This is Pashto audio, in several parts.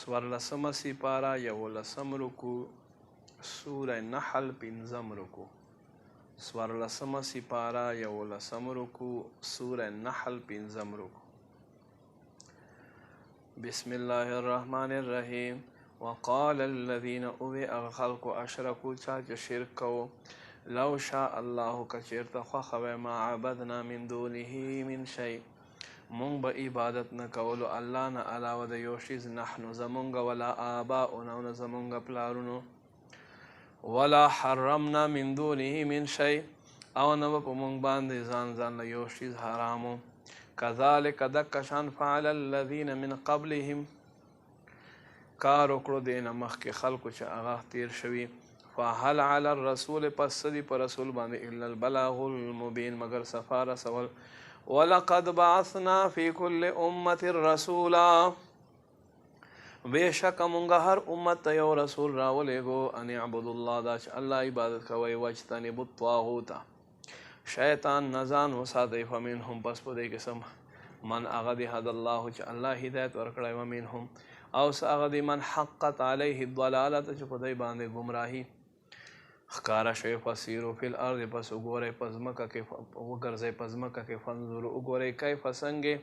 څوارلسمه سپاره 11 رکوع سوره نحل 5 رکوع. څوارلسمه سپاره 11 رکوع سوره نحل 5 رکوع. بسم الله الرحمن الرحیم. وقال الذين اوی خلق اشرکوا چا چې شرک کو لو شاء الله کچیرته خوښه ما عبدنا من دونه من شیء مونږ به عبادت نه کولو الله نه علاوه د یو شیز نحنو زمونږ ولا آباؤنا او نه زمونږ پلارونو ولا حرمنا من دونه من شیء او نه به په مونږ باندې ځان له یو شیز حرامو کذلک دک شان فعل الذین من قبلهم کار وکړو دینه مخکې خلکو چې هغه تیر شوي فهل علی الرسول پس دی پر رسول باندې الا البلاغ المبین مگر صفا رسول ولقد بعثنا فی کل امت رسولا بیشک مونږ هر امت ته یو رسول راولېږو ان اعبدوا الله دا چې الله عبادت کوئ واجتنبوا الطاغوت شیطان نه ځان وساتئ فمنهم پس په دې قسم من هغه دی هد الله چې الله هدایت ورکړی ومنهم او څه هغه دی من حقت علیه الضلالة چې په دوی باندې ګمراهي ښکاره شوی فسیرو فی الارض پس وګورئ په ځمکه کې وګرځئ په ځمکه کې فانظروا وګورئ کیف څنګه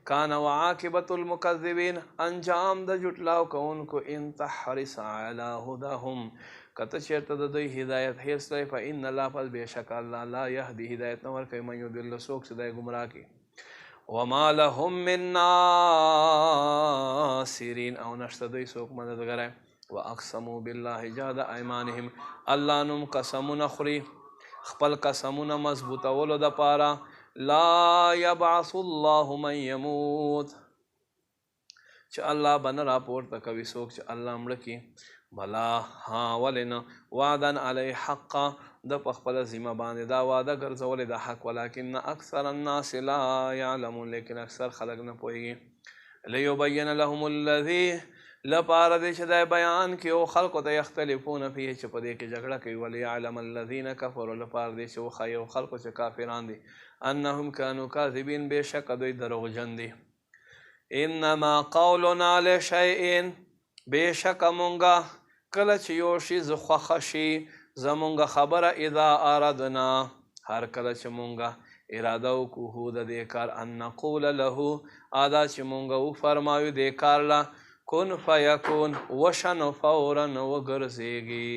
کان وعاقبة المکذبین انجام د جټلاو کوونکو ان تحرص علی هداهم کته چېرته د دوی هدایت حرص دی فان الله پس بېشک الله لا یهدي هدایت نه ورکوي من یضل څوک چې دی ګمراه کړي وما لهم من ناصرین او نشته دوی څوک مددګری واقسموا بالله جهد ایمانهم الله نوم قسمونه خوري خپل قسمونه مضبوطولو دپاره لا یبعث الله من یموت چې الله به نه راپورته کوي څوک چې الله مړه کړي بلا ها ولې نه وعدا علیه حقا د په خپله ذمه باندې دا وعده ګرځولې د حق ولکن اکثر الناس لا یعلمون لیکن اکثر خلک نه پوهېږي لیبین لهم الذي لپاره دې چې دی بیان کړي او خلکو ته یختلفون فیه چې په دې کې جګړه کوي ولیعلم الذین کفروا لپاره دې چې وښایي او خلکو چې کافران دي انهم کانوا کاذبین بېشکه دوی دروغجن دي انما قولنا لشیء بېشکه مونږه کله چې یو شي زه خوښه شي زمونږ خبره اذا اردنا هر کله چې مونږه اراده وکړو د دې کار ان نقول له ادا چې مونږه وفرمایو دې کار له کن فیکون وشن فورا وګرځېږي